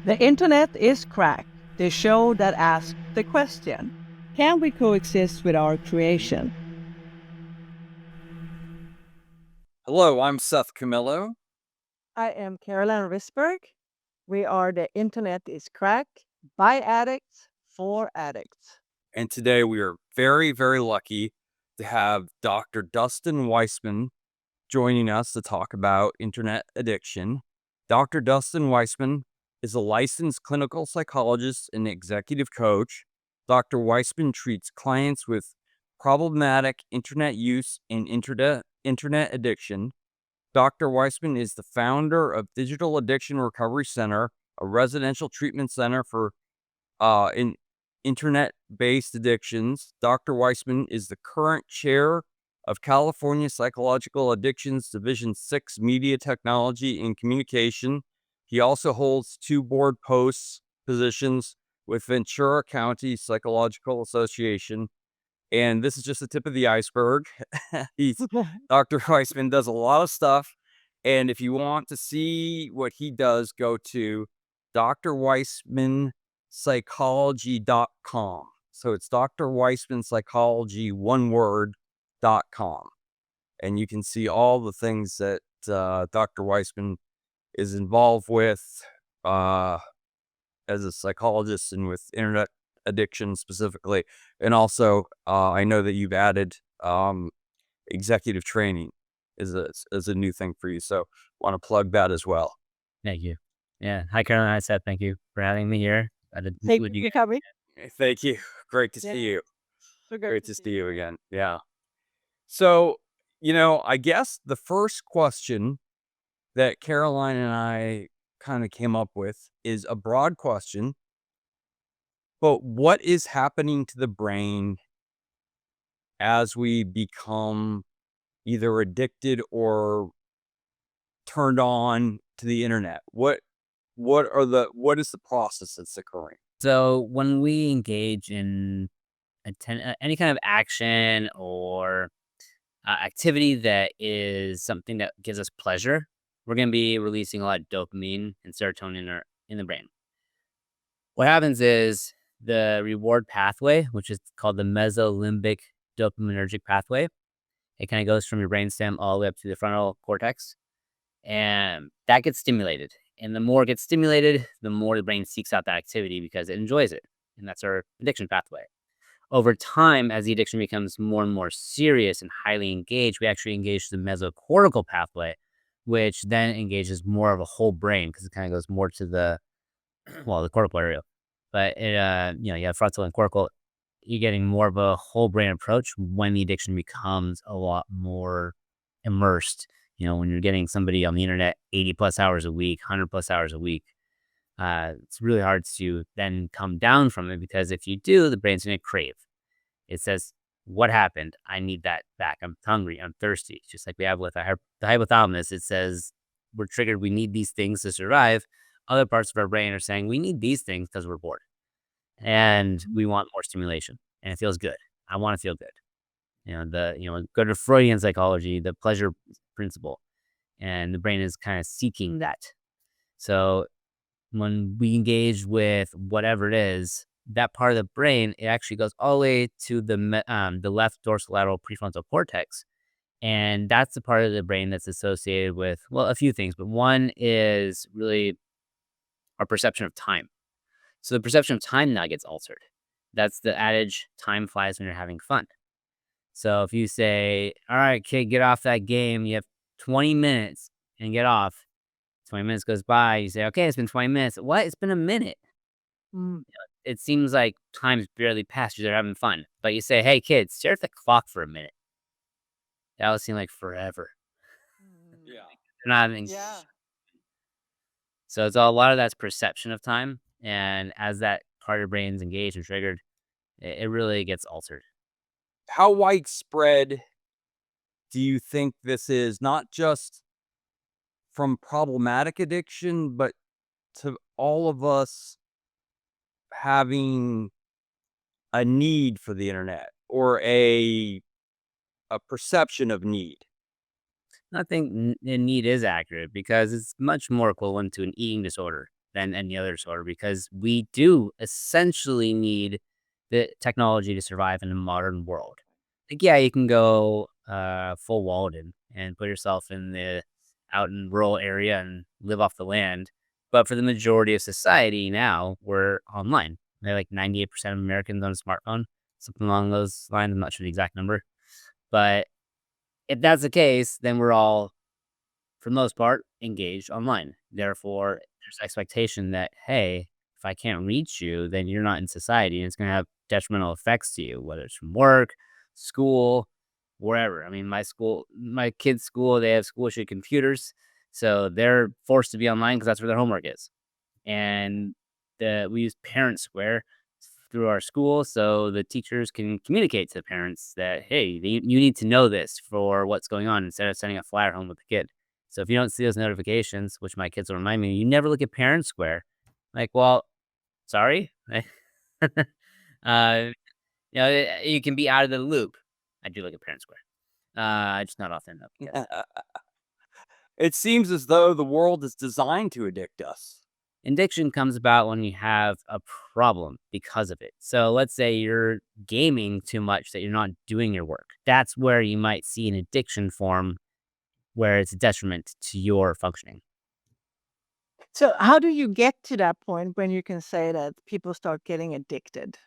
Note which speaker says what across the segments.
Speaker 1: The internet is cracked, the show that asks the question, can we coexist with our creation?
Speaker 2: Hello, I'm Seth Camillo.
Speaker 1: I am Caroline Risberg. We are The Internet is Cracked by addicts for addicts.
Speaker 2: And today we are very, very lucky to have Dr. Dustin Weissman joining us to talk about internet addiction. Dr. Dustin Weissman is a licensed clinical psychologist and executive coach. Dr. Weissman treats clients with problematic internet use and internet addiction. Dr. Weissman is the founder of Digital Addiction Recovery Center, a residential treatment center for in internet-based addictions. Dr. Weissman is the current chair of California Psychological Addictions Division 6 Media Technology and Communication. He also holds 2 board positions with Ventura County Psychological Association. And this is just the tip of the iceberg. Dr. Weissman does a lot of stuff. And if you want to see what he does, go to drweissmanpsychology.com. So it's Dr. Weissman Psychology, one word.com. And you can see all the things that Dr. Weissman is involved with as a psychologist and with internet addiction specifically. And also, I know that you've added executive training as a new thing for you. So want to plug that as well.
Speaker 3: Thank you. Yeah. Hi, Caroline. Hi, Seth. Thank you for having me here.
Speaker 1: Thank you for coming.
Speaker 2: Thank you. Great to see you.
Speaker 1: So
Speaker 2: Great to see you again. Yeah. So, I guess the first question that Caroline and I kind of came up with is a broad question. But what is happening to the brain as we become either addicted or turned on to the internet? What is the process that's occurring?
Speaker 3: So when we engage in any kind of action or activity that is something that gives us pleasure, we're going to be releasing a lot of dopamine and serotonin in the brain. What happens is the reward pathway, which is called the mesolimbic dopaminergic pathway, it kind of goes from your brainstem all the way up to the frontal cortex, and that gets stimulated. And the more it gets stimulated, the more the brain seeks out that activity because it enjoys it. And that's our addiction pathway. Over time, as the addiction becomes more and more serious and highly engaged, we actually engage the mesocortical pathway, which then engages more of a whole brain because it kind of goes more to the cortical area. But it, you have frontal and cortical. You're getting more of a whole brain approach when the addiction becomes a lot more immersed. When you're getting somebody on the internet 80 plus hours a week, 100 plus hours a week, it's really hard to then come down from it because if you do, the brain's going to crave. It says, what happened? I need that back. I'm hungry. I'm thirsty. Just like we have with the hypothalamus, it says we're triggered. We need these things to survive. Other parts of our brain are saying we need these things because we're bored and we want more stimulation and it feels good. I want to feel good. Go to Freudian psychology, the pleasure principle, and the brain is kind of seeking that. So when we engage with whatever it is, that part of the brain, it actually goes all the way to the left dorsolateral prefrontal cortex. And that's the part of the brain that's associated with, a few things, but one is really our perception of time. So the perception of time now gets altered. That's the adage, time flies when you're having fun. So if you say, all right, kid, get off that game. You have 20 minutes and get off. 20 minutes goes by. You say, okay, it's been 20 minutes. What? It's been a minute. It seems like time's barely passed. You're having fun. But you say, hey, kids, stare at the clock for a minute. That would seem like forever.
Speaker 2: Yeah.
Speaker 3: They're not having... So it's a lot of that's perception of time. And as that part of your brain's engaged and triggered, it really gets altered.
Speaker 2: How widespread do you think this is, not just from problematic addiction, but to all of us having a need for the internet or a perception of need?
Speaker 3: I think the need is accurate because it's much more equivalent to an eating disorder than any other disorder because we do essentially need the technology to survive in a modern world. Like, yeah, you can go full Walden and put yourself in the out in rural area and live off the land. But for the majority of society now, we're online. Like 98% of Americans own a smartphone, something along those lines. I'm not sure the exact number. But if that's the case, then we're all, for the most part, engaged online. Therefore, there's expectation that, hey, if I can't reach you, then you're not in society and it's going to have detrimental effects to you, whether it's from work, school, wherever. I mean, my kids' school, they have school issued computers. So they're forced to be online because that's where their homework is. And we use Parent Square through our school so the teachers can communicate to the parents that, hey, you need to know this for what's going on instead of sending a flyer home with the kid. So if you don't see those notifications, which my kids will remind me, you never look at Parent Square. Like, well, sorry. uh, you can be out of the loop. I do look at Parent Square. Just not often enough. Yes.
Speaker 2: It seems as though the world is designed to addict us.
Speaker 3: Addiction comes about when you have a problem because of it. So let's say you're gaming too much that you're not doing your work. That's where you might see an addiction form where it's a detriment to your functioning.
Speaker 1: So how do you get to that point when you can say that people start getting addicted?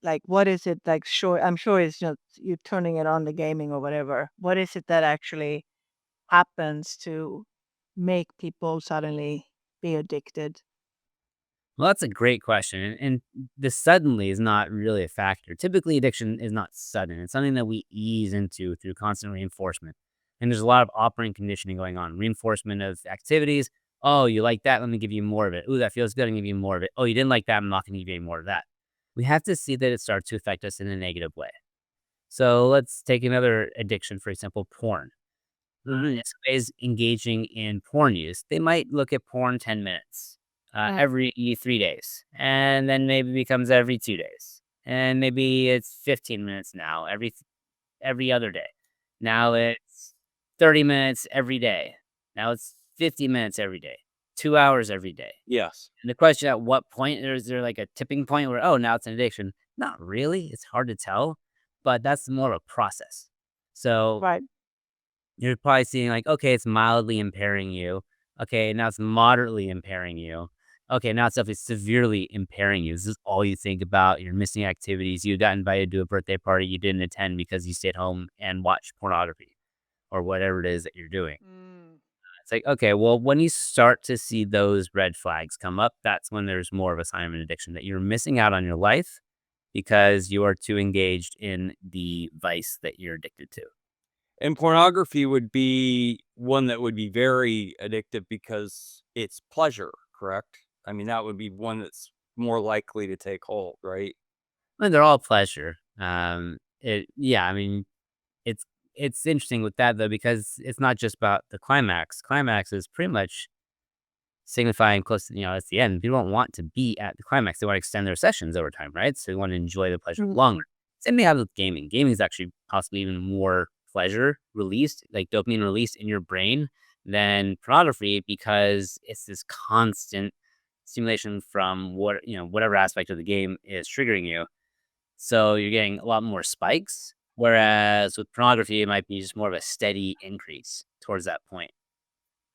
Speaker 1: Like, what is it like? Sure, I'm sure it's just you turning it on the gaming or whatever. What is it that actually happens to make people suddenly be addicted?
Speaker 3: Well, that's a great question. And the suddenly is not really a factor. Typically, addiction is not sudden. It's something that we ease into through constant reinforcement. And there's a lot of operant conditioning going on. Reinforcement of activities. Oh, you like that? Let me give you more of it. Ooh, that feels good. I'm going to give you more of it. Oh, you didn't like that? I'm not going to give you any more of that. We have to see that it starts to affect us in a negative way. So let's take another addiction, for example, porn. If somebody's engaging in porn use, they might look at porn 10 minutes every 3 days, and then maybe becomes every 2 days, and maybe it's 15 minutes now every other day. Now it's 30 minutes every day. Now it's 50 minutes every day, 2 hours every day.
Speaker 2: Yes.
Speaker 3: And the question, at what point is there like a tipping point where, oh, now it's an addiction? Not really. It's hard to tell, but that's more of a process. So
Speaker 1: Right.
Speaker 3: you're probably seeing like, okay, it's mildly impairing you. Okay, now it's moderately impairing you. Okay, now it's definitely severely impairing you. This is all you think about. You're missing activities. You got invited to a birthday party you didn't attend because you stayed home and watched pornography or whatever it is that you're doing. It's like, okay, well, when you start to see those red flags come up, that's when there's more of a sign of an addiction that you're missing out on your life because you are too engaged in the vice that you're addicted to.
Speaker 2: And pornography would be one that would be very addictive because it's pleasure, correct? I mean, that would be one that's more likely to take hold, right?
Speaker 3: And they're all pleasure. Yeah, I mean, it's it's interesting with that though because it's not just about the climax. Climax is pretty much signifying close to, it's the end. People don't want to be at the climax. They want to extend their sessions over time, right? So they want to enjoy the pleasure
Speaker 1: Mm.
Speaker 3: longer. Same thing happens with gaming. Gaming is actually possibly even more pleasure released, like dopamine released in your brain than pornography because it's this constant stimulation from whatever aspect of the game is triggering you. So you're getting a lot more spikes. Whereas with pornography, it might be just more of a steady increase towards that point.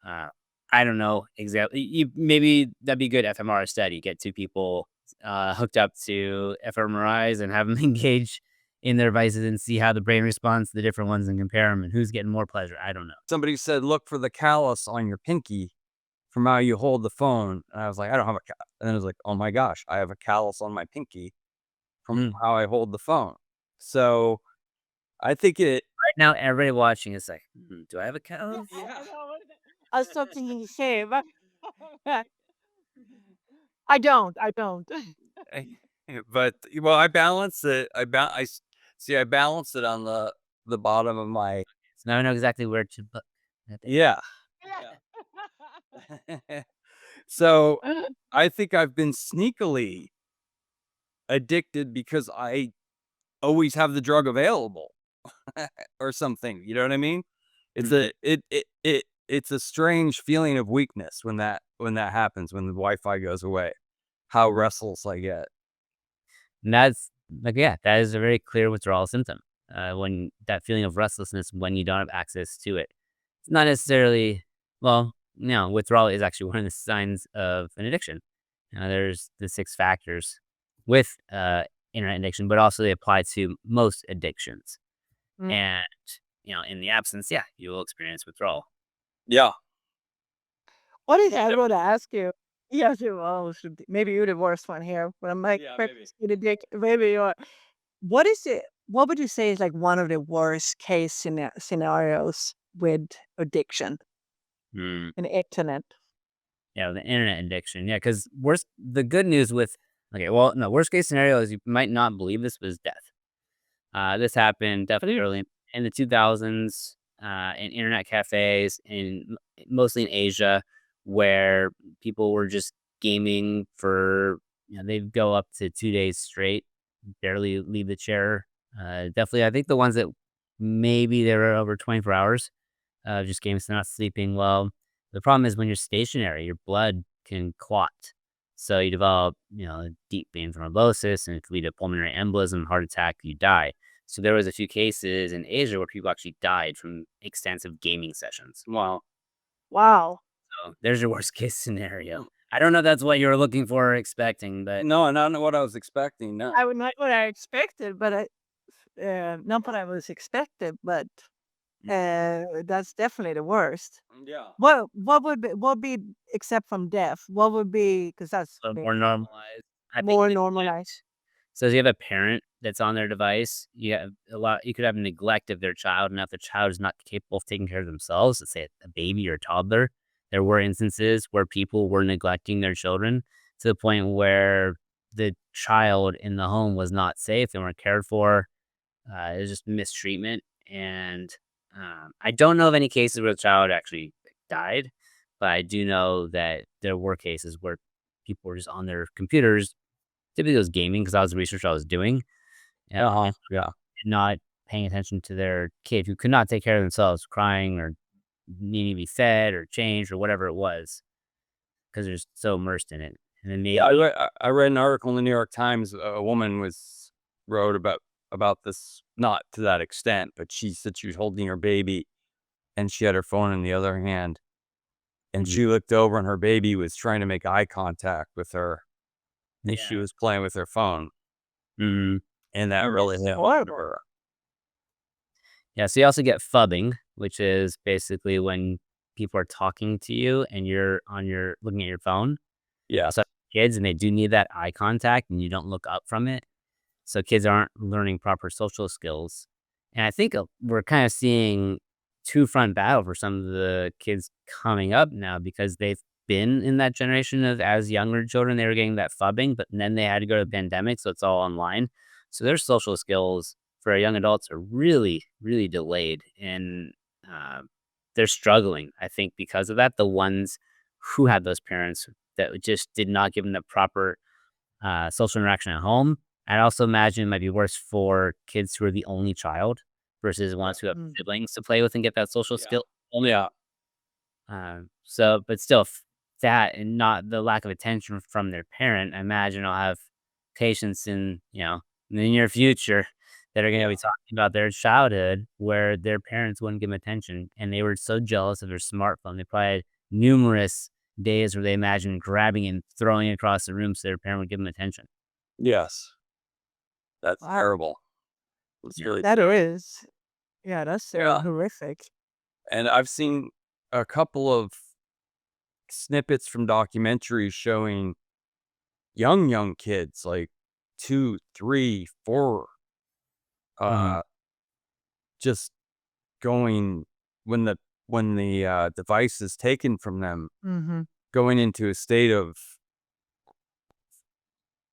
Speaker 3: Uh, I don't know exactly. Maybe that'd be good fMRI study. Get two people hooked up to fMRIs and have them engage in their devices and see how the brain responds to the different ones and compare them and who's getting more pleasure. I don't know.
Speaker 2: Somebody said, look for the callus on your pinky from how you hold the phone. And I was like, I don't have a callus. And then I was like, oh my gosh, I have a callus on my pinky from how I hold the phone. So I think it.
Speaker 3: Right now, everybody watching is like, do I have a callus?
Speaker 1: Yeah. I was so thinking the same. I don't. I don't.
Speaker 2: But well, I balance it. I balance it on the bottom of my.
Speaker 3: So now I know exactly where to look.
Speaker 2: Yeah. So I think I've been sneakily addicted because I always have the drug available or something. You know what I mean? It's it's a strange feeling of weakness when that happens, when the Wi-Fi goes away. How restless I get.
Speaker 3: And that's like, yeah, that is a very clear withdrawal symptom. When that feeling of restlessness when you don't have access to it. It's not necessarily, well, no, withdrawal is actually one of the signs of an addiction. There's the 6 factors with internet addiction, but also they apply to most addictions.
Speaker 1: Mm.
Speaker 3: And, in the absence, yeah, you will experience withdrawal.
Speaker 2: Yeah.
Speaker 1: What is I want to ask you? Yes, you well, maybe you're the worst one here, but I'm like,
Speaker 2: Yeah, maybe.
Speaker 1: practically the dick. Maybe you're. What is it? What would you say is like one of the worst case scenarios with addiction
Speaker 3: Hmm.
Speaker 1: and internet?
Speaker 3: Yeah, the internet addiction. Yeah, because the good news with, okay, well, no, worst case scenario is you might not believe this was death. This happened definitely early in the 2000s in internet cafes, mostly in Asia, where people were just gaming for, they'd go up to 2 days straight, barely leave the chair. Definitely, I think the ones that maybe they were over 24 hours just games, not sleeping well. The problem is when you're stationary, your blood can clot. So you develop, deep vein thrombosis, and it could lead to pulmonary embolism, heart attack, you die. So there was a few cases in Asia where people actually died from extensive gaming sessions.
Speaker 2: Wow.
Speaker 1: Wow.
Speaker 3: So there's your worst case scenario. I don't know if that's what you were looking for or expecting, but
Speaker 2: No, not what I was expecting, no.
Speaker 1: I would not what I expected, but not what I was expected, but that's definitely the worst.
Speaker 2: Yeah.
Speaker 1: What would be except from death? What would be because that's
Speaker 3: more normalized. I think
Speaker 1: more normalized.
Speaker 3: so if you have a parent that's on their device, you could have neglect of their child, and if the child is not capable of taking care of themselves, let's say a baby or a toddler, there were instances where people were neglecting their children to the point where the child in the home was not safe, they weren't cared for. It was just mistreatment, and I don't know of any cases where the child actually died, but I do know that there were cases where people were just on their computers. Typically, it was gaming because that was the research I was doing, and
Speaker 2: Yeah.
Speaker 3: not paying attention to their kid who could not take care of themselves, crying or needing to be fed or changed or whatever it was, because they're just so immersed in it. And then
Speaker 2: Yeah,
Speaker 3: maybe,
Speaker 2: I read an article in the New York Times. A woman wrote about this, not to that extent, but she said she was holding her baby, and she had her phone in the other hand, and
Speaker 3: Mhm.
Speaker 2: she looked over, and her baby was trying to make eye contact with her, and she
Speaker 3: Yeah.
Speaker 2: was playing with her phone,
Speaker 3: Mhm.
Speaker 2: and that really
Speaker 1: It's
Speaker 2: hit home to
Speaker 1: horrible.
Speaker 2: her.
Speaker 3: Yeah, so you also get phubbing, which is basically when people are talking to you and you're looking at your phone.
Speaker 2: Yes.
Speaker 3: So kids, and they do need that eye contact, and you don't look up from it. So kids aren't learning proper social skills. And I think we're kind of seeing two-front battle for some of the kids coming up now because they've been in that generation of as younger children, they were getting that phubbing, but then they had to go to the pandemic, so it's all online. So their social skills for our young adults are really, really delayed, and uh, they're struggling. I think because of that, the ones who had those parents that just did not give them the proper social interaction at home. I'd also imagine it might be worse for kids who are the only child versus
Speaker 2: Yeah.
Speaker 3: ones who have
Speaker 1: Mm.
Speaker 3: siblings to play with and get that social
Speaker 2: Yeah.
Speaker 3: skill.
Speaker 2: Yeah.
Speaker 3: But still, that and not the lack of attention from their parent, I imagine I'll have patients in the near future that are going to be
Speaker 2: Yeah.
Speaker 3: talking about their childhood where their parents wouldn't give them attention and they were so jealous of their smartphone. They probably had numerous days where they imagined grabbing and throwing it across the room so their parent would give them attention.
Speaker 2: Yes. That's
Speaker 1: Wow.
Speaker 2: terrible. It's
Speaker 3: Yeah.
Speaker 2: really
Speaker 1: That
Speaker 2: terrible.
Speaker 1: is. Yeah, that's
Speaker 2: Yeah.
Speaker 1: horrific.
Speaker 2: And I've seen a couple of snippets from documentaries showing young kids, like 2, 3, 4,
Speaker 3: Mhm.
Speaker 2: uh, just going when the device is taken from them,
Speaker 1: Mhm.
Speaker 2: going into a state of,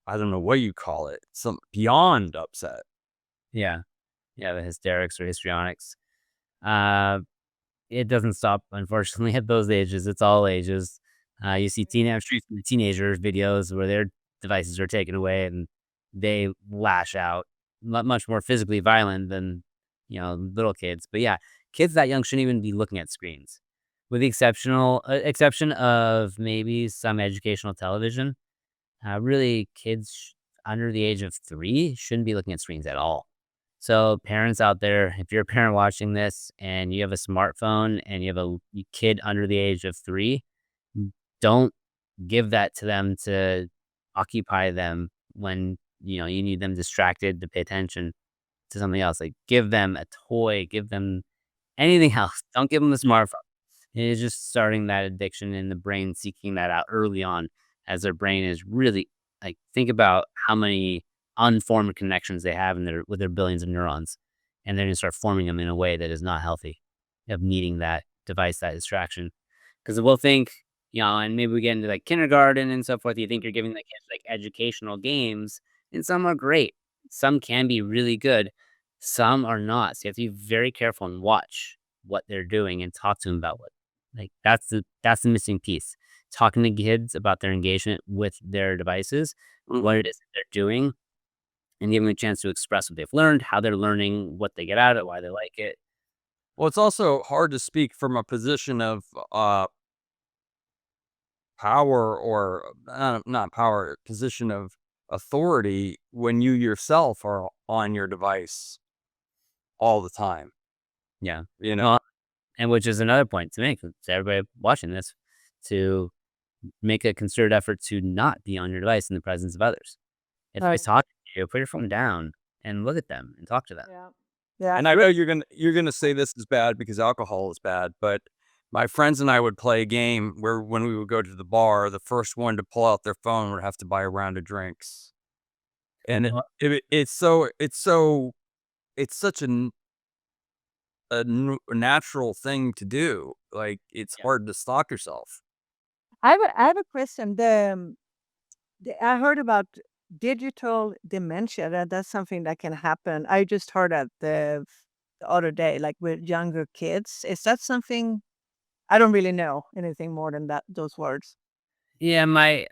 Speaker 2: I don't know what you call it, some beyond upset.
Speaker 3: Yeah. Yeah, the hysterics or histrionics. Uh, it doesn't stop, unfortunately, at those ages. It's all ages. You see teenager videos where their devices are taken away and they lash out, much more physically violent than little kids. But yeah, kids that young shouldn't even be looking at screens. with the exception of maybe some educational television. Really, kids under the age of 3 shouldn't be looking at screens at all. So, parents out there, if you're a parent watching this and you have a smartphone and you have a kid under the age of 3, don't give that to them to occupy them when, you need them distracted to pay attention to something else. Like, give them a toy, give them anything else. Don't give them the smartphone. It is just starting that addiction in the brain, seeking that out early on as their brain is really like, think about how many unformed connections they have in with their billions of neurons. And they're going to start forming them in a way that is not healthy of needing that device, that distraction. Because we'll think, and maybe we get into like kindergarten and so forth. You think you're giving the kids like educational games, and some are great. Some can be really good. Some are not. So you have to be very careful and watch what they're doing and talk to them about what like that's the missing piece. Talking to kids about their engagement with their devices, what it is that they're doing, and giving them a chance to express what they've learned, how they're learning, what they get out of it, why they like it.
Speaker 2: Well, it's also hard to speak from a position of power or not power, position of authority when you yourself are on your device all the time.
Speaker 3: Yeah.
Speaker 2: You know,
Speaker 3: Well, and which is another point to make to everybody watching this, to make a concerted effort to not be on your device in the presence of others. If
Speaker 1: Right.
Speaker 3: somebody's talking to you, put your phone down and look at them and talk to them.
Speaker 1: Yeah. Yeah.
Speaker 2: and I know you're gonna say this is bad because alcohol is bad, but my friends and I would play a game where when we would go to the bar, the first one to pull out their phone would have to buy a round of drinks. And
Speaker 3: Well,
Speaker 2: it's such a natural thing to do. Like, it's
Speaker 3: yeah.
Speaker 2: hard to stop yourself.
Speaker 1: I have a question. I heard about digital dementia. That's something that can happen. I just heard that the other day, like with younger kids. Is that something? I don't really know anything more than that. Those words.
Speaker 3: Yeah, my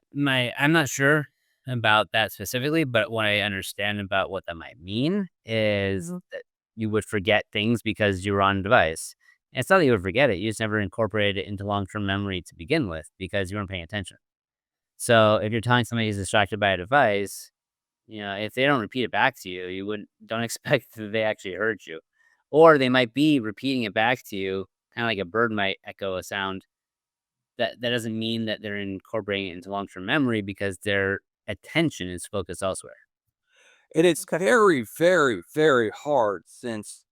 Speaker 3: I'm not sure about that specifically, but what I understand about what that might mean is
Speaker 1: Mhm.
Speaker 3: that you would forget things because you were on a device. And it's not that you would forget it, you just never incorporated it into long-term memory to begin with because you weren't paying attention. So if you're telling somebody who's distracted by a device, if they don't repeat it back to you, you wouldn't don't expect that they actually heard you. Or they might be repeating it back to you, kind of like a bird might echo a sound. That doesn't mean that they're incorporating it into long-term memory because their attention is focused elsewhere.
Speaker 2: And it's
Speaker 1: Okay.
Speaker 2: very, very, very hard since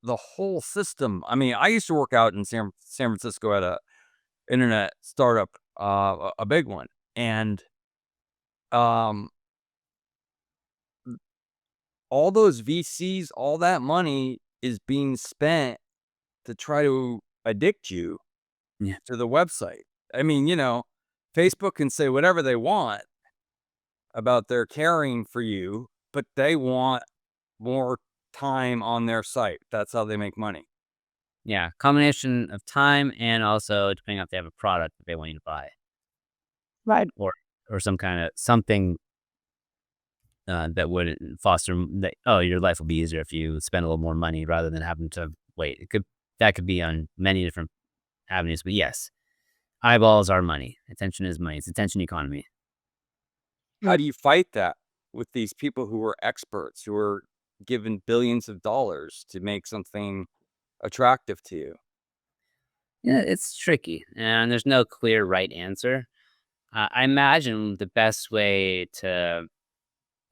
Speaker 2: the whole system. I mean, I used to work out in San Francisco at a internet startup, a big one, and um, all those VCs, all that money is being spent to try to addict you
Speaker 3: Yeah.
Speaker 2: to the website. I mean, Facebook can say whatever they want about their caring for you, but they want more time on their site. That's how they make money.
Speaker 3: Yeah, combination of time and also depending on if they have a product that they want you to buy
Speaker 1: Right.
Speaker 3: or some kinda something, that would foster that, "Oh, your life will be easier if you spend a little more money rather than having to wait." That could be on many different avenues, but yes, eyeballs are money. Attention is money. It's attention economy.
Speaker 2: How
Speaker 1: Mm.
Speaker 2: do you fight that with these people who are experts, who are given billions of dollars to make something attractive to you?
Speaker 3: Yeah, it's tricky, and there's no clear right answer. I imagine the best way to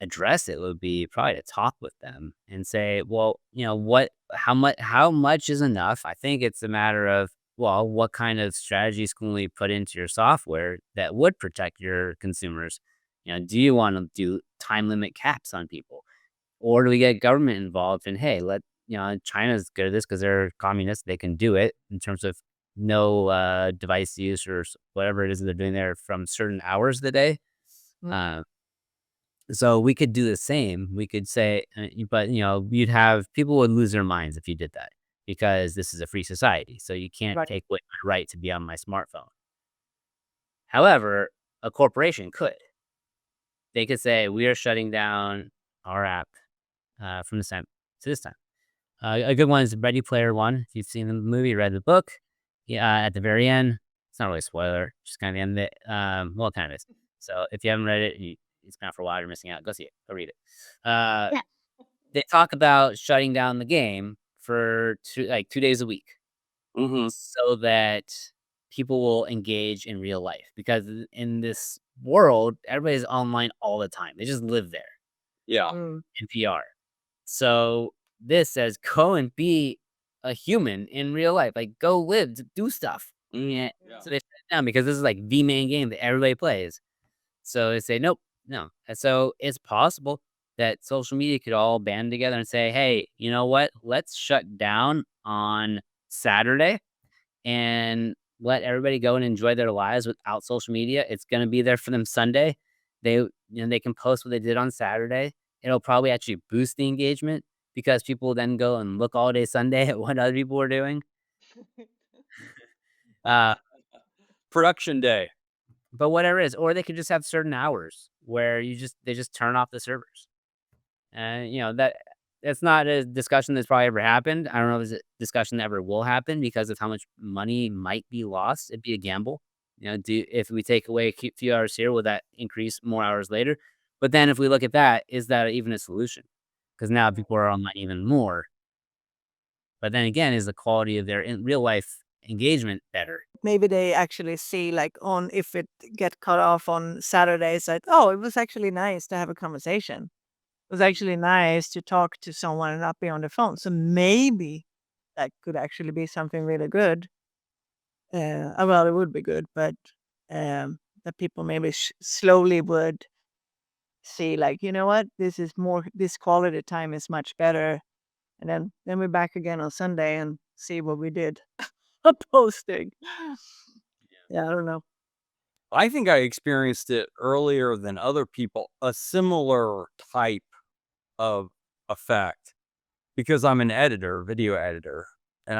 Speaker 3: address it would be probably to talk with them and say, well, how much is enough? I think it's a matter of, well, what kind of strategies can we put into your software that would protect your consumers? Do you want to do time limit caps on people? Or do we get government involved and hey, China's good at this because they're communists, they can do it in terms of no device use or whatever it is that they're doing there from certain hours of the day.
Speaker 1: Mm.
Speaker 3: Uh, so we could do the same. We could say, but you'd have people would lose their minds if you did that because this is a free society. So you can't
Speaker 1: Right.
Speaker 3: take away my right to be on my smartphone. However, a corporation could. They could say, we are shutting down our app from this time to this time. A good one is Ready Player One. If you've seen the movie, read the book, at the very end, it's not really a spoiler, just kind of the end of it. Well, it kind of is. So if you haven't read it, it's been out for a while, you're missing out. Go see it. Go read it. Uh,
Speaker 1: Yeah.
Speaker 3: they talk about shutting down the game for 2 days a week
Speaker 2: Mm-hmm.
Speaker 3: so that people will engage in real life because in this world, everybody's online all the time. They just live there
Speaker 2: Yeah.
Speaker 1: Mm.
Speaker 3: in PR. So this says go and be a human in real life. Like go live, do stuff. Yeah.
Speaker 2: Yeah.
Speaker 3: So they shut it down because this is like the main game that everybody plays. So they say nope, no. And so it's possible that social media could all band together and say, hey, you know what? Let's shut down on Saturday and let everybody go and enjoy their lives without social media. It's going to be there for them Sunday. They can post what they did on Saturday. It'll probably actually boost the engagement because people will then go and look all day Sunday at what other people are doing. Uh,
Speaker 2: Production day.
Speaker 3: but whatever it is, or they could just have certain hours where they just turn off the servers. And that's not a discussion that's probably ever happened. I don't know if it's a discussion that ever will happen because of how much money might be lost. It'd be a gamble. If we take away a few hours here, will that increase more hours later? But then if we look at that, is that even a solution? Because now people are online even more. But then again, is the quality of their real life engagement better?
Speaker 1: Maybe they actually see like on if it get cut off on Saturdays that, oh, it was actually nice to have a conversation. It was actually nice to talk to someone and not be on the phone. So maybe that could actually be something really good. Well, it would be good, but that people maybe slowly would see like, you know what, this quality time is much better. And then we're back again on Sunday and see what we did. A posting. Yeah, I don't know.
Speaker 2: I think I experienced it earlier than other people, a similar type of effect, because I'm an editor, video editor, and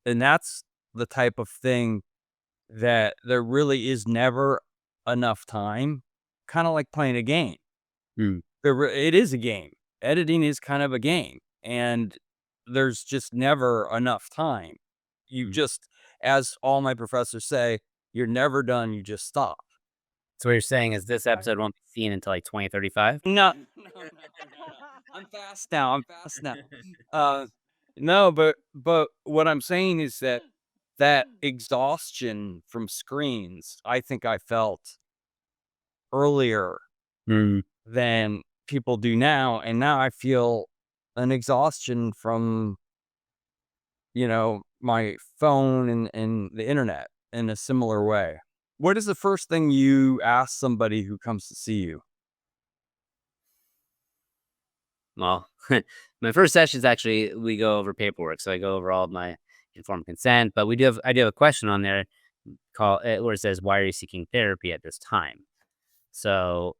Speaker 2: and that's the type of thing that there really is never enough time, kind of like playing a game.
Speaker 3: Hmm.
Speaker 2: It is a game. Editing is kind of a game, and there's just never enough time. You
Speaker 3: Mm.
Speaker 2: just, as all my professors say, you're never done. You just stop.
Speaker 3: So what you're saying is this episode won't be seen until like 2035?
Speaker 2: No, no. I'm fast now. I'm fast now. No, but what I'm saying is that exhaustion from screens, I think I felt earlier
Speaker 3: Mm.
Speaker 2: than people do now, and now I feel an exhaustion from my phone and the internet in a similar way. What is the first thing you ask somebody who comes to see you?
Speaker 3: Well, my first session is actually we go over paperwork, so I go over all of my informed consent. But I do have a question on there, where it says, "Why are you seeking therapy at this time?" So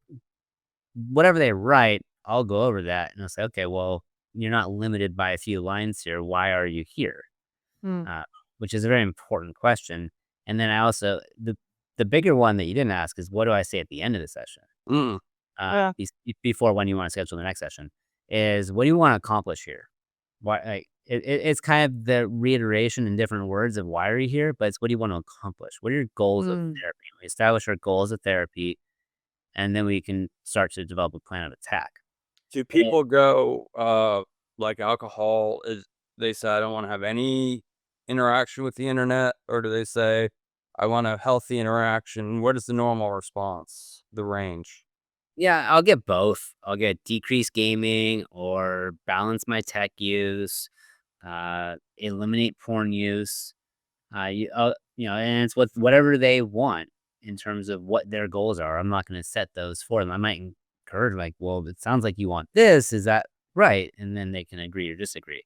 Speaker 3: whatever they write, I'll go over that and I'll say, "Okay, well, you're not limited by a few lines here. Why are you here?"
Speaker 1: Mm.
Speaker 3: Uh, which is a very important question. And then I also the bigger one that you didn't ask is, what do I say at the end of the session?
Speaker 2: Mm.
Speaker 1: Yeah.
Speaker 3: Before when you want to schedule the next session, is what do you want to accomplish here? Why it's kind of the reiteration in different words of why are you here, but it's what do you want to accomplish? What are your goals of
Speaker 1: Mm.
Speaker 3: therapy? We establish our goals of therapy, and then we can start to develop a plan of attack.
Speaker 2: Do people go like alcohol? They say I don't want to have any interaction with the internet, or do they say I want a healthy interaction? What is the normal response? The range?
Speaker 3: Yeah, I'll get both. I'll get decreased gaming or balance my tech use, eliminate porn use. And it's whatever they want in terms of what their goals are. I'm not going to set those for them. I might encourage, like, well, it sounds like you want this. Is that right? And then they can agree or disagree.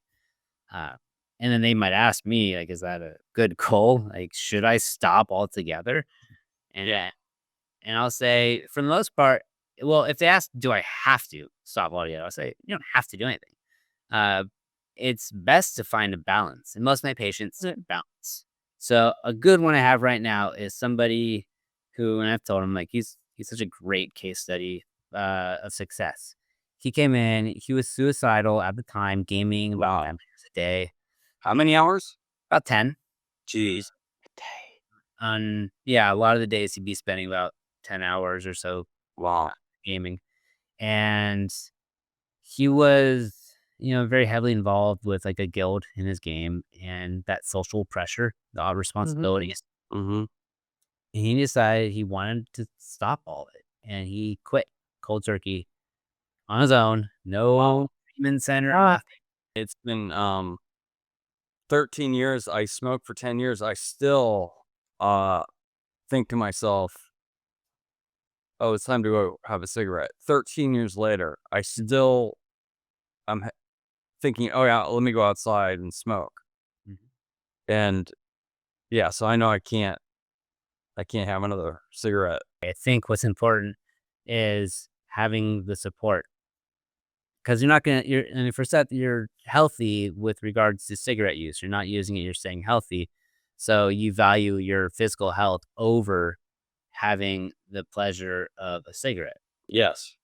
Speaker 3: Uh, and then they might ask me, like, is that a good goal? Like, should I stop altogether? And and I'll say, for the most part, well, if they ask, do I have to stop altogether? I'll say, you don't have to do anything. Uh, it's best to find a balance. And most of my patients balance. So a good one I have right now is somebody who, and I've told him, like, he's such a great case study of success. He came in, he was suicidal at the time, gaming about 10 hours a day,
Speaker 2: How many hours?
Speaker 3: about 10.
Speaker 2: Jeez.
Speaker 1: Day.
Speaker 3: A lot of the days he'd be spending about 10 hours or so
Speaker 2: Wow.
Speaker 3: gaming. And he was, very heavily involved with like a guild in his game and that social pressure, the odd responsibilities.
Speaker 2: Mm-hmm.
Speaker 3: And he decided he wanted to stop all of it. And he quit cold turkey on his own. No treatment center,
Speaker 1: Ah.
Speaker 3: nothing.
Speaker 2: It's been 13 years. I smoked for 10 years. I still think to myself, oh, it's time to go have a cigarette. 13 years later, I still I'm thinking, oh yeah, let me go outside and smoke.
Speaker 3: Mhm.
Speaker 2: And yeah, so I know I can't have another cigarette.
Speaker 3: I think what's important is having the support. Because you're not gonna and first that you're healthy with regards to cigarette use. You're not using it, you're staying healthy. So you value your physical health over having the pleasure of a cigarette.
Speaker 2: Yes.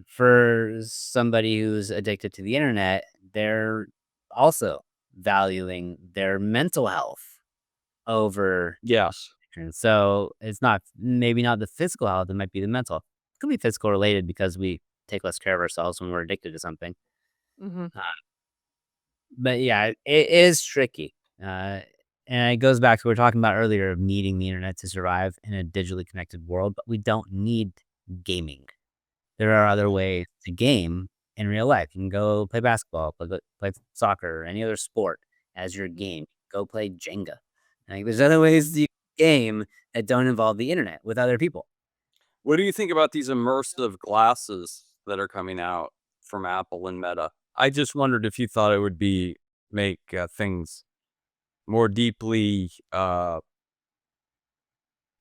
Speaker 3: For somebody who's addicted to the internet, they're also valuing their mental health over.
Speaker 2: Yes.
Speaker 3: And so it's not maybe not the physical health, it might be the mental. It could be physical related because we take less care of ourselves when we're addicted to something.
Speaker 1: Mhm.
Speaker 3: Uh, but yeah, it is tricky. And it goes back to what we were talking about earlier of needing the internet to survive in a digitally connected world, but we don't need gaming. There are other ways to game in real life. You can go play basketball, play soccer, or any other sport as your game. Go play Jenga. Like, there's other ways to game that don't involve the internet with other people.
Speaker 2: What do you think about these immersive glasses that are coming out from Apple and Meta? I just wondered if you thought it would make things more deeply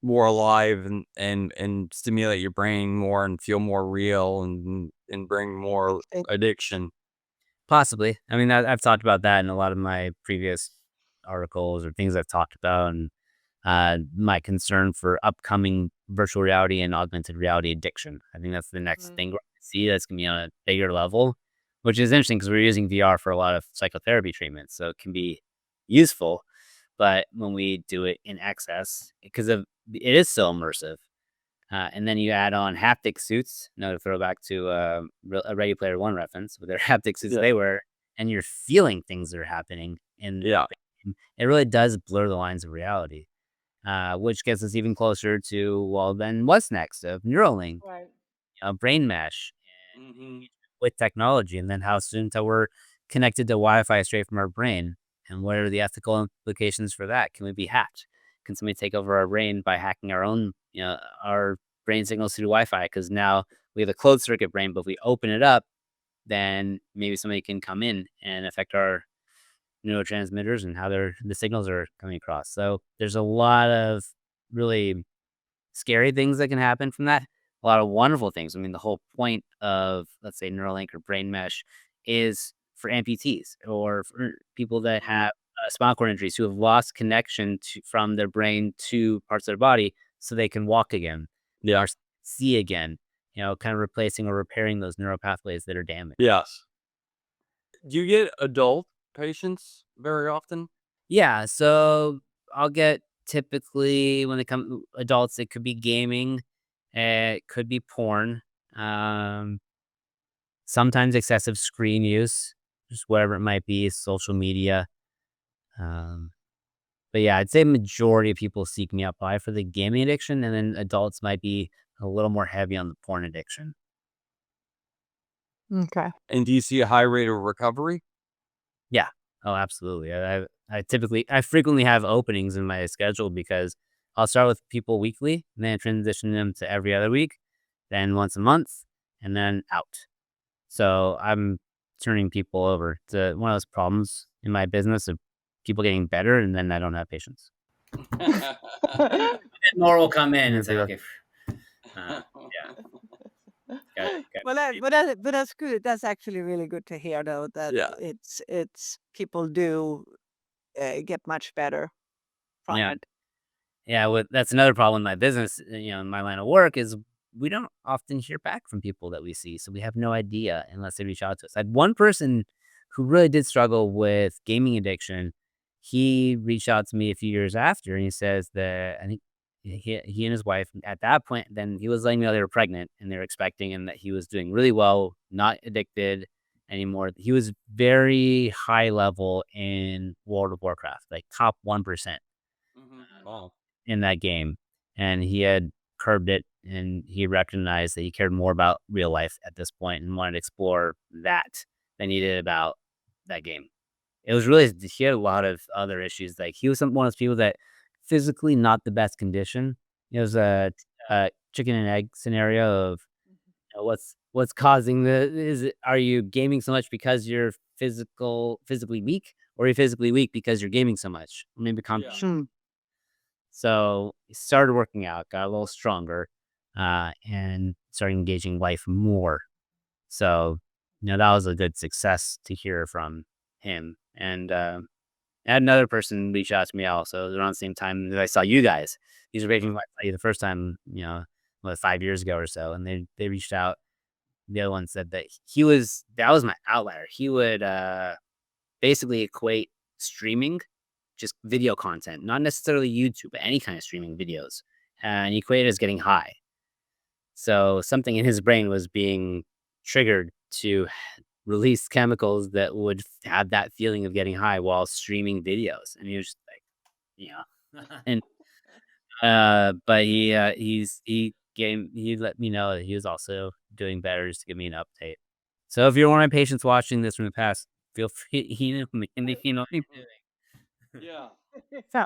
Speaker 2: more alive and stimulate your brain more and feel more real and bring more
Speaker 1: Think
Speaker 2: addiction.
Speaker 3: Possibly. I mean, I've talked about that in a lot of my previous articles or things I've talked about, and my concern for upcoming virtual reality and augmented reality addiction. I think that's the next thing we're going to see that's going to be on a bigger level, which is interesting because we're using VR for a lot of psychotherapy treatments, so it can be useful. But when we do it in excess, because of it is so immersive, and then you add on haptic suits. Another throwback to a Ready Player One reference with their haptic suits
Speaker 2: Yeah.
Speaker 3: they wear, and you're feeling things that are happening in.
Speaker 2: Yeah.
Speaker 3: It really does blur the lines of reality, which gets us even closer to, well, then what's next of Neuralink,
Speaker 1: Right.
Speaker 3: brain mesh
Speaker 2: Mm-hmm.
Speaker 3: with technology, and then how soon till we're connected to Wi-Fi straight from our brain, and what are the ethical implications for that? Can we be hacked? Can somebody take over our brain by hacking our own, our brain signals through Wi-Fi? Because now we have a closed circuit brain, but if we open it up, then maybe somebody can come in and affect our neurotransmitters and how the signals are coming across. So there's a lot of really scary things that can happen from that. A lot of wonderful things. I mean, the whole point of, let's say, Neuralink or brain mesh is for amputees or for people that have spinal cord injuries who have lost connection from their brain to parts of their body so they can walk again
Speaker 2: Yeah.
Speaker 3: or see again, kind of replacing or repairing those neural pathways that are damaged.
Speaker 2: Yes. Do you get adult patients very often?
Speaker 3: Yeah, so I'll get typically when they come adults, it could be gaming, it could be porn, um, sometimes excessive screen use, just whatever it might be, social media. Um, but yeah, I'd say majority of people seek me out by for the gaming addiction, and then adults might be a little more heavy on the porn addiction.
Speaker 1: Okay.
Speaker 2: And do you see a high rate of recovery?
Speaker 3: Yeah. Oh, absolutely. I frequently have openings in my schedule because I'll start with people weekly and then transition them to every other week, then once a month, and then out. So I'm turning people over. It's one of those problems in my business of people getting better, and then I don't have patients. More will come in and say, okay, yeah,
Speaker 1: But that's good. That's actually really good to hear, though, that
Speaker 2: Yeah.
Speaker 1: it's people do get much better from
Speaker 3: yeah.
Speaker 1: it.
Speaker 3: Yeah, that's another problem in my business, in my line of work is we don't often hear back from people that we see. So we have no idea unless they reach out to us. I had one person who really did struggle with gaming addiction he reached out to me a few years after, and he says that I think he and his wife at that point, then he was letting me know they were pregnant and they were expecting, and that he was doing really well, not addicted anymore. He was very high level in World of Warcraft, like top 1%
Speaker 2: Wow.
Speaker 3: in that game, and he had curbed it, and he recognized that he cared more about real life at this point and wanted to explore that than he did about that game. It was really he had a lot of other issues, like, he was one of those people that physically not the best condition. It was a chicken and egg scenario of, what's causing are you gaming so much because you're physically weak, or are you physically weak because you're gaming so much? Or maybe a combination.
Speaker 1: Hmm.
Speaker 3: So, he started working out, got a little stronger, and started engaging life more. So, that was a good success to hear from him, and, I had another person reach out to me also around the same time that I saw you guys. These were basically I saw you the first time, 5 years ago or so, and they reached out. The other one said that that was my outlier. He would, basically equate streaming, just video content, not necessarily YouTube, but any kind of streaming videos, and he equated it as getting high. So, something in his brain was being triggered to release chemicals that would have that feeling of getting high while streaming videos, and he was just like, and, but he let me know that he was also doing better, just to give me an update. So if you're one of my patients watching this from the past, feel free to email me, and if you know what I'm doing.
Speaker 2: Yeah.
Speaker 1: Yeah.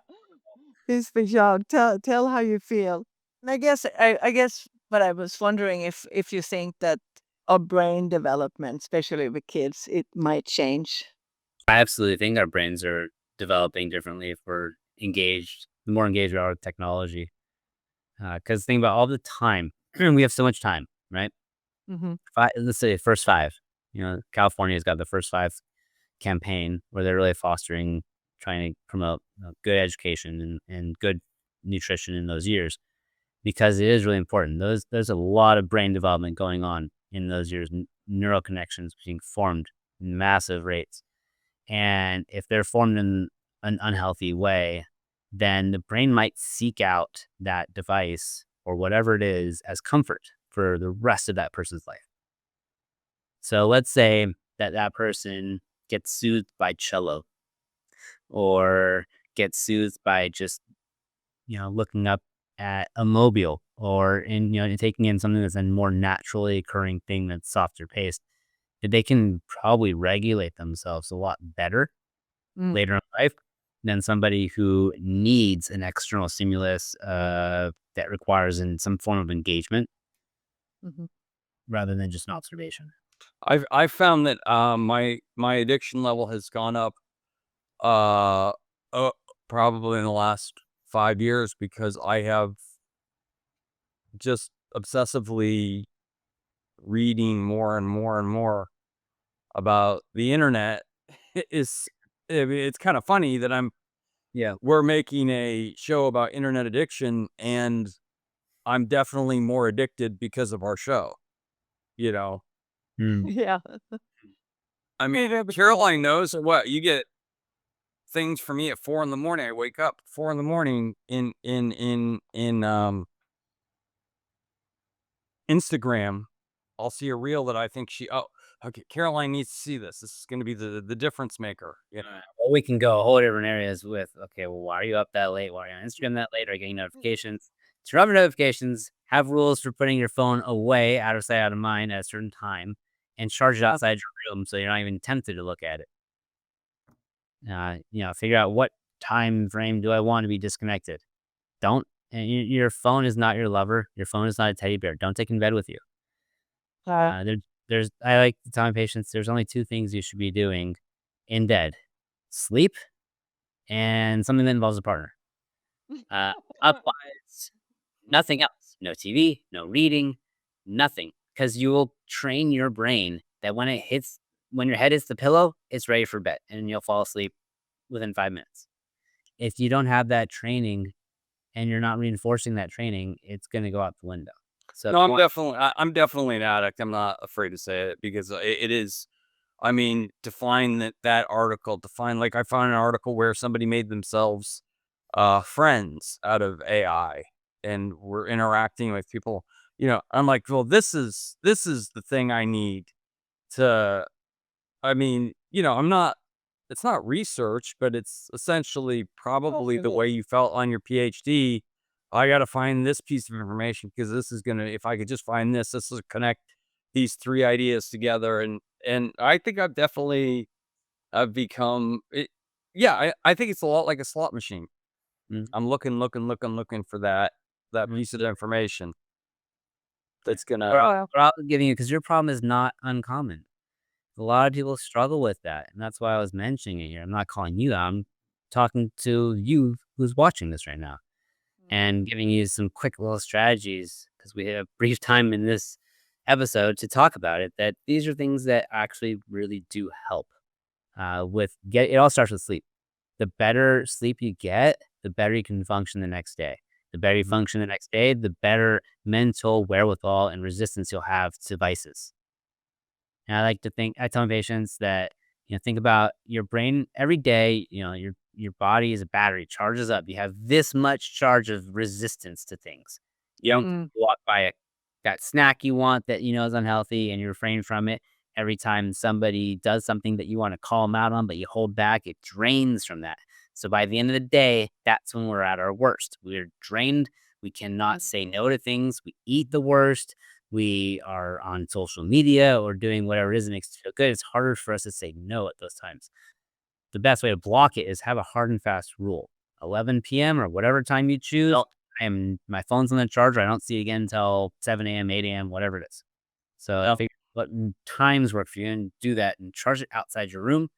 Speaker 1: Please speak out. Tell how you feel. And I guess but I was wondering if you think that our brain development, especially with kids, it might change.
Speaker 3: I absolutely think our brains are developing differently if we're engaged, the more engaged we are with technology. Because think about all the time, we have so much time, right?
Speaker 1: Mhm.
Speaker 3: Let's say first five. California's got the first five campaign where they're really fostering, trying to promote good education and good nutrition in those years, because it is really important. There's a lot of brain development going on in those years, neural connections being formed in massive rates. And if they're formed in an unhealthy way, then the brain might seek out that device or whatever it is as comfort for the rest of that person's life. So let's say that person gets soothed by cello, or gets soothed by just, looking up at a mobile, or taking in something that's a more naturally occurring thing that's softer paced, that they can probably regulate themselves a lot better
Speaker 1: Mm,
Speaker 3: later in life than somebody who needs an external stimulus, that requires some form of engagement
Speaker 1: mhm.
Speaker 3: rather than just an observation.
Speaker 2: I've found that my addiction level has gone up uh, uh probably in the last 5 years because I have just obsessively reading more and more and more about the internet. Is I mean, it's kind of funny that
Speaker 3: Yeah.
Speaker 2: we're making a show about internet addiction, and I'm definitely more addicted because of our show. You know,
Speaker 3: Mm.
Speaker 1: Yeah.
Speaker 2: I mean, Caroline knows what you get things for me at 4 in the morning. I wake up 4 in the morning in Instagram. I'll see a reel that I think okay, Caroline needs to see this. This is gonna be the difference maker, you know?
Speaker 3: Well, we can go whole different areas with, okay, well, why are you up that late? Why are you on Instagram that late? Are you getting notifications? Turn off your notifications, have rules for putting your phone away, out of sight, out of mind at a certain time, and charge it outside your room so you're not even tempted to look at it. Figure out what time frame do I want to be disconnected. Don't, and your phone is not your lover. Your phone is not a teddy bear. Don't take it in bed with you.
Speaker 1: Uh,
Speaker 3: I like to tell my patients there's only two things you should be doing in bed: sleep and something that involves a partner. Otherwise, nothing else. No TV, no reading, nothing. Because you will train your brain that when your head hits the pillow, it's ready for bed, and you'll fall asleep within 5 minutes. If you don't have that training and you're not reinforcing that training, it's going to go out the window. So if
Speaker 2: No,
Speaker 3: you want,
Speaker 2: I'm definitely an addict. I'm not afraid to say it because it is I mean, to find that article, like I found an article where somebody made themselves friends out of AI and were interacting with people. I'm like, well, this is the thing I need to. I mean, I'm not. It's not research, but it's essentially probably the way you felt on your PhD. I got to find this piece of information because this is gonna. If I could just find this will connect these three ideas together, and I think I've become it. Yeah, I think it's a lot like a slot machine.
Speaker 3: Mhm.
Speaker 2: I'm looking for that
Speaker 3: Mhm.
Speaker 2: piece of information that's gonna.
Speaker 3: We're all giving you because your problem is not uncommon. A lot of people struggle with that, and that's why I was mentioning it here. I'm not calling you out. I'm talking to you who's watching this right now and giving you some quick little strategies because we have brief time in this episode to talk about it. That these are things that actually really do help. With get it all starts with sleep. The better sleep you get, the better you can function the next day. The better you function the next day, the better mental wherewithal and resistance you'll have to vices. And I like to think I tell my patients that, think about your brain every day, your body is a battery, charges up. You have this much charge of resistance to things. You don't
Speaker 1: Mm.
Speaker 3: walk by that snack you want that you know is unhealthy and you refrain from it. Every time somebody does something that you want to call them out on, but you hold back, it drains from that. So by the end of the day, that's when we're at our worst. We're drained. We cannot say no to things. We eat the worst. We are on social media or doing whatever it is that makes us feel good. It's harder for us to say no at those times. The best way to block it is have a hard and fast rule. 11 p.m. or whatever time you choose. My phone's on the charger. I don't see it again until 7 a.m., 8 a.m., whatever it is. So figure what times work for you and do that and charge it outside your room.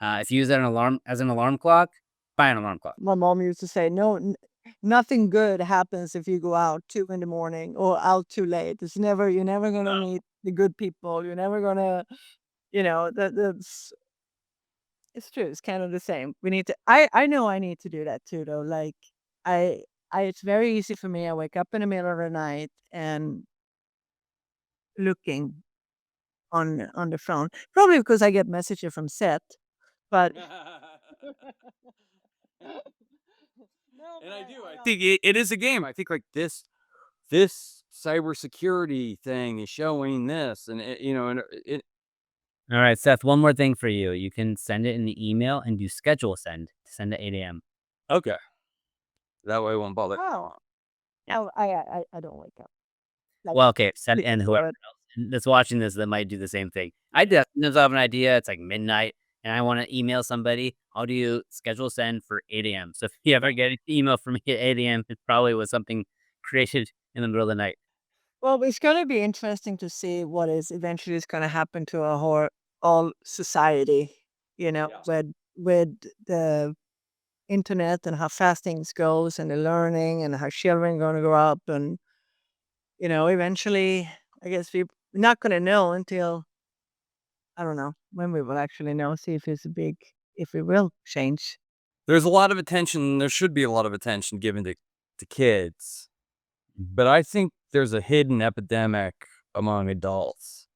Speaker 3: If you use that as an alarm clock, buy an alarm clock.
Speaker 1: My mom used to say, "No, nothing good happens if you go out 2 in the morning or out too late. You're never gonna meet the good people. You're never gonna, that's it's true. It's kind of the same. We need to. I know I need to do that too, though. Like, I it's very easy for me. I wake up in the middle of the night and looking on the phone. Probably because I get messages from Seth, but no,
Speaker 2: And
Speaker 1: but
Speaker 2: I do. I
Speaker 1: don't.
Speaker 2: think it is a game. I think like this cybersecurity thing is showing this, and
Speaker 3: All right, Seth, one more thing for you. You can send it in the email and do schedule send to send at 8 a.m.
Speaker 2: okay. That way it won't bother.
Speaker 1: Oh, no, I don't wake up like
Speaker 3: Well, okay, send
Speaker 1: sleep
Speaker 3: and whoever
Speaker 1: for it.
Speaker 3: else that's watching this that might do the same thing. I definitely have an idea. It's like midnight, and I want to email somebody. I'll do schedule send for 8 a.m. So if you ever get an email from me at 8 a.m., it probably was something created in the middle of the night.
Speaker 1: Well, it's gonna be interesting to see what is gonna happen to our whole all society,
Speaker 2: Yeah.
Speaker 1: with the internet and how fast things goes and the learning and how children gonna grow up and, eventually, I guess we're not gonna know until I don't know when we will actually know, see if it will change.
Speaker 2: There's a lot of attention. There should be a lot of attention given to kids, but I think there's a hidden epidemic among adults.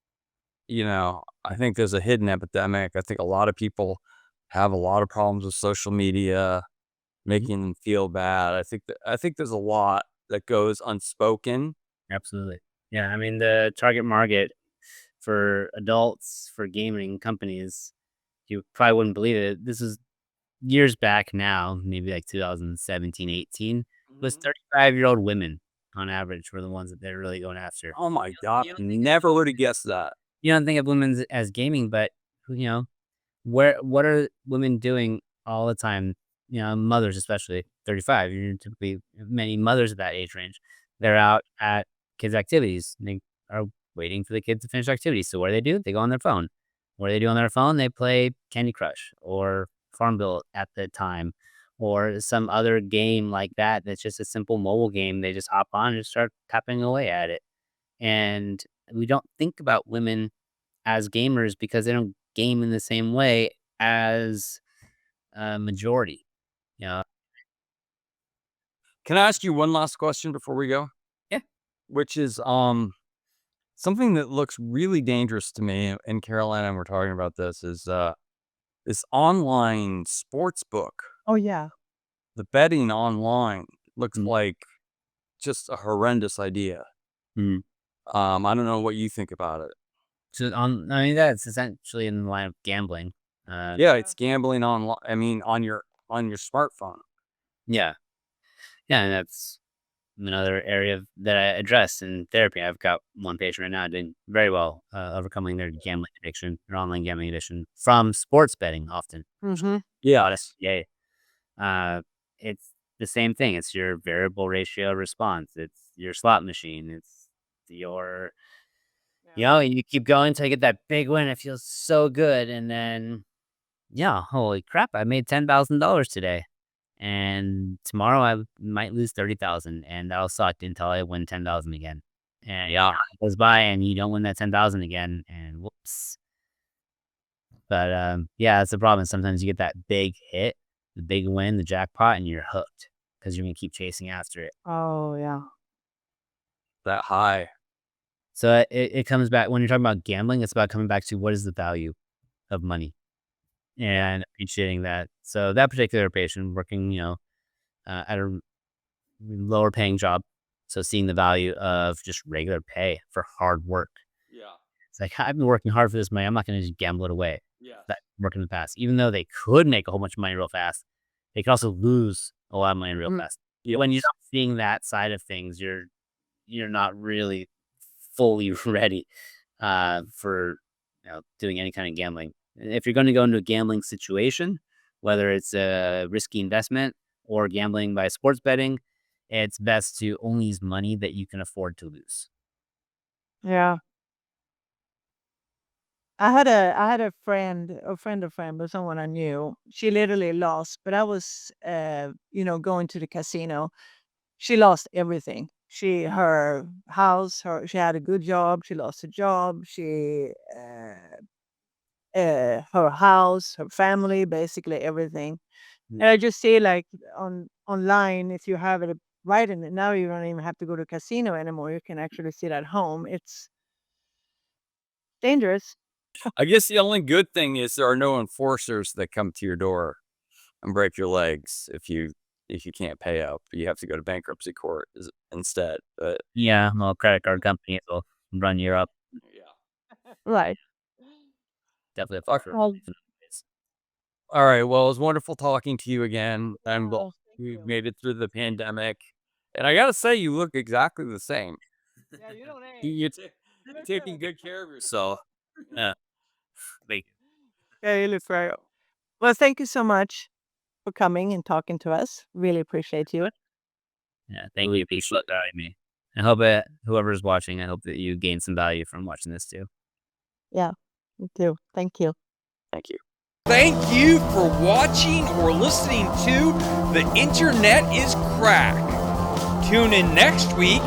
Speaker 2: I think there's a hidden epidemic. I think a lot of people have a lot of problems with social media,
Speaker 3: Mhm.
Speaker 2: making them feel bad. I think there's a lot that goes unspoken.
Speaker 3: Absolutely. Yeah, I mean, the target market for adults, for gaming companies, you probably wouldn't believe it. This is years back now, maybe like 2017, 18, was
Speaker 2: Mhm.
Speaker 3: 35-year-old women on average were the ones that they're really going after.
Speaker 2: Oh my god,
Speaker 3: You don't think
Speaker 2: never would have guessed that.
Speaker 3: you don't think of women as gaming, but you know, what are women doing all the time? Mothers especially 35. You're typically many mothers at that age range. They're out at kids' activities. They are waiting for the kids to finish activities. So what do? They go on their phone. What do they do on their phone? They play Candy Crush or Farmville at the time, or some other game like that. That's just a simple mobile game. They just hop on and start tapping away at it. And we don't think about women as gamers because they don't game in the same way as a majority, you know?
Speaker 2: Can I ask you one last question before we go?
Speaker 3: Yeah.
Speaker 2: Which is, Something that looks really dangerous to me, and Carolina and we're talking about this, is this online sports book.
Speaker 1: Oh, yeah.
Speaker 2: The betting online looks
Speaker 3: Mm.
Speaker 2: like just a horrendous idea.
Speaker 3: Mm.
Speaker 2: I don't know what you think about it.
Speaker 3: So I mean, that's essentially in the line of gambling.
Speaker 2: Yeah, it's gambling online. I mean, on your smartphone.
Speaker 3: Yeah. Yeah, and that's another area that I address in therapy. I've got one patient right now doing very well, overcoming their gambling addiction, their online gambling addiction from sports betting often.
Speaker 1: Mhm.
Speaker 2: Yes.
Speaker 3: Yeah. It's the same thing. It's your variable ratio response. It's your slot machine. It's your, you keep going till you get that big win. It feels so good. And then, yeah, holy crap, I made $10,000 today. And tomorrow I might lose 30,000, and that'll suck until I win 10,000 again. And yeah, it goes by and you don't win that 10,000 again, and whoops. But yeah, that's the problem. Sometimes you get that big hit, the big win, the jackpot, and you're hooked because you're gonna keep chasing after it.
Speaker 1: Oh, yeah.
Speaker 2: That high.
Speaker 3: So it comes back when you're talking about gambling. It's about coming back to what is the value of money and appreciating that. So that particular patient working, at a lower paying job. So seeing the value of just regular pay for hard work.
Speaker 2: Yeah.
Speaker 3: It's like, I've been working hard for this money. I'm not going to just gamble it away.
Speaker 2: Yeah.
Speaker 3: That worked in the past, even though they could make a whole bunch of money real fast, they could also lose a lot of money real fast.
Speaker 2: Yes.
Speaker 3: When you're not seeing that side of things, you're not really fully ready for doing any kind of gambling. And if you're going to go into a gambling situation, whether it's a risky investment or gambling by sports betting, it's best to only use money that you can afford to lose.
Speaker 1: Yeah. I had a friend, but someone I knew. She literally lost, but I was, going to the casino. She lost everything. Her house, she had a good job. She lost her job. Her house, her family, basically everything.
Speaker 3: Mm.
Speaker 1: And I just see like online, if you have it right in it now, you don't even have to go to a casino anymore. You can actually sit at home. It's dangerous.
Speaker 2: I guess the only good thing is there are no enforcers that come to your door and break your legs if you can't pay up. You have to go to bankruptcy court instead. But
Speaker 3: Yeah, well, credit card companies will run you up.
Speaker 2: yeah.
Speaker 1: Right.
Speaker 3: Definitely a factor.
Speaker 1: Well,
Speaker 2: All right. Well, it was wonderful talking to you again. I'm glad
Speaker 1: thank
Speaker 2: we
Speaker 1: you.
Speaker 2: made it through the pandemic. And I gotta say, you look exactly the same.
Speaker 1: Yeah, you don't
Speaker 2: You're taking good care of yourself.
Speaker 3: Yeah. Thank you.
Speaker 1: Yeah, you look very well. Thank you so much for coming and talking to us. Really appreciate you.
Speaker 3: Yeah, thank
Speaker 2: Really
Speaker 3: you for
Speaker 2: appreciate
Speaker 3: having me. I hope whoever's watching, I hope that you gain some value from watching this too.
Speaker 1: Yeah, me too. Thank you.
Speaker 2: Thank you.
Speaker 4: Thank you for watching or listening to The Internet is Crack. Tune in next week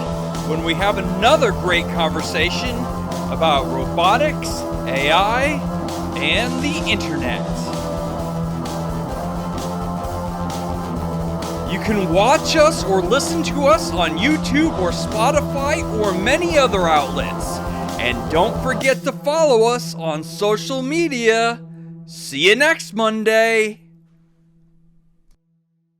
Speaker 4: when we have another great conversation about robotics, AI, and the internet. You can watch us or listen to us on YouTube or Spotify or many other outlets. And don't forget to follow us on social media. See you next Monday.